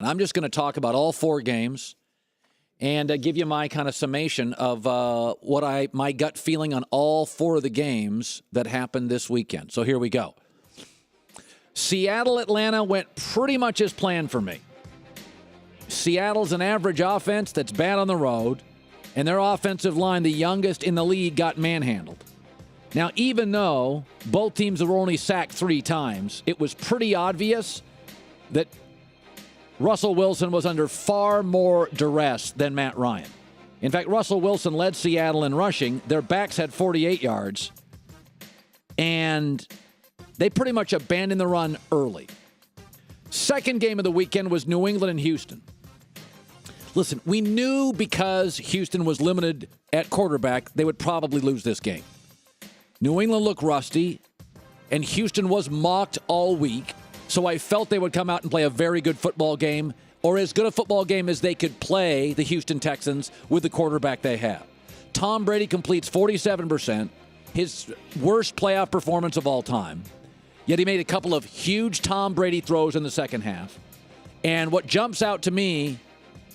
I'm just going to talk about all 4 games and give you my kind of summation of my gut feeling on all 4 of the games that happened this weekend. So here we go. Seattle-Atlanta went pretty much as planned for me. Seattle's an average offense that's bad on the road, and their offensive line, the youngest in the league, got manhandled. Now, even though both teams were only sacked 3 times, it was pretty obvious that Russell Wilson was under far more duress than Matt Ryan. In fact, Russell Wilson led Seattle in rushing. Their backs had 48 yards, and they pretty much abandoned the run early. Second game of the weekend was New England and Houston. Listen, we knew because Houston was limited at quarterback, they would probably lose this game. New England looked rusty, and Houston was mocked all week. So I felt they would come out and play a very good football game, or as good a football game as they could play, the Houston Texans, with the quarterback they have. Tom Brady completes 47%, his worst playoff performance of all time. Yet he made a couple of huge Tom Brady throws in the second half. And what jumps out to me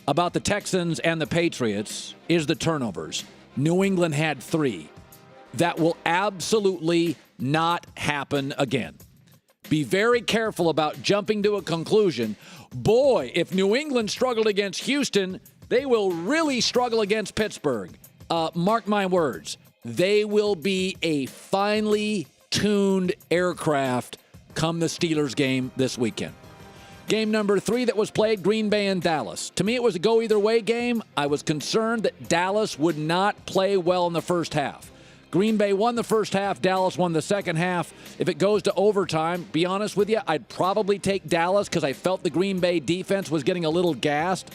about the Texans and the Patriots is the turnovers. New England had 3. That will absolutely not happen again. Be very careful about jumping to a conclusion. Boy, if New England struggled against Houston, they will really struggle against Pittsburgh. Mark my words. They will be a finely tuned aircraft come the Steelers game this weekend. Game number 3 that was played, Green Bay and Dallas. To me, it was a go-either-way game. I was concerned that Dallas would not play well in the first half. Green Bay won the first half. Dallas won the second half. If it goes to overtime, be honest with you, I'd probably take Dallas because I felt the Green Bay defense was getting a little gassed.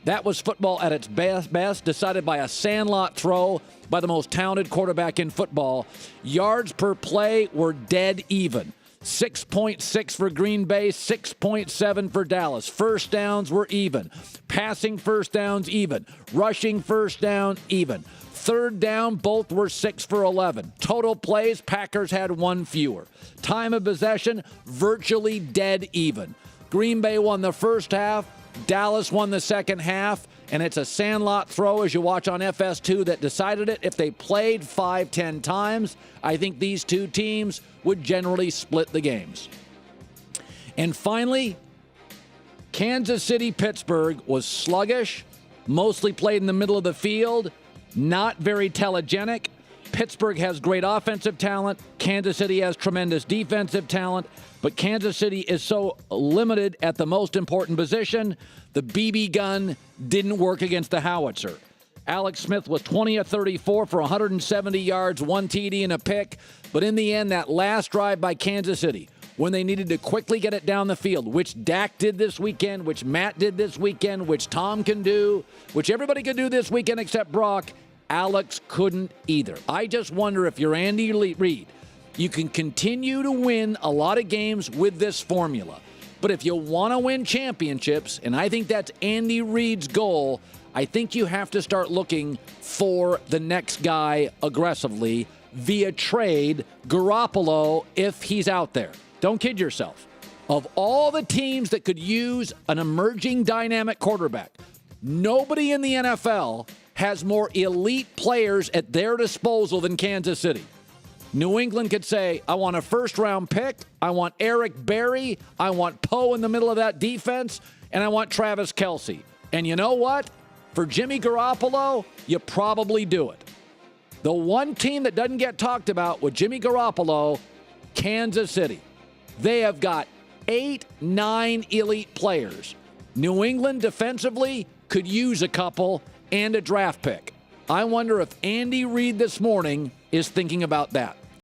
That was football at its best, decided by a sandlot throw by the most talented quarterback in football. Yards per play were dead even. 6.6 for Green Bay, 6.7 for Dallas. First downs were even. Passing first downs, even. Rushing first down, even. Third down, both were 6 for 11. Total plays, Packers had 1 fewer. Time of possession, virtually dead even. Green Bay won the first half. Dallas won the second half. And it's a sandlot throw, as you watch on FS2, that decided it. If they played 5-10 times, I think these 2 teams would generally split the games. And finally, Kansas City-Pittsburgh was sluggish, mostly played in the middle of the field. Not very telegenic. Pittsburgh has great offensive talent. Kansas City has tremendous defensive talent. But Kansas City is so limited at the most important position. The BB gun didn't work against the howitzer. Alex Smith was 20 of 34 for 170 yards, 1 TD and a pick. But in the end, that last drive by Kansas City, when they needed to quickly get it down the field, which Dak did this weekend, which Matt did this weekend, which Tom can do, which everybody could do this weekend except Brock, Alex couldn't either. I just wonder if you're Andy Reid, you can continue to win a lot of games with this formula. But if you want to win championships, and I think that's Andy Reid's goal, I think you have to start looking for the next guy aggressively via trade, Garoppolo, if he's out there. Don't kid yourself. Of all the teams that could use an emerging dynamic quarterback, nobody in the NFL has more elite players at their disposal than Kansas City. New England could say, I want a first-round pick, I want Eric Berry, I want Poe in the middle of that defense, and I want Travis Kelce. And you know what? For Jimmy Garoppolo, you probably do it. The one team that doesn't get talked about with Jimmy Garoppolo, Kansas City. They have got 8-9 elite players. New England defensively could use a couple and a draft pick. I wonder if Andy Reid this morning is thinking about that.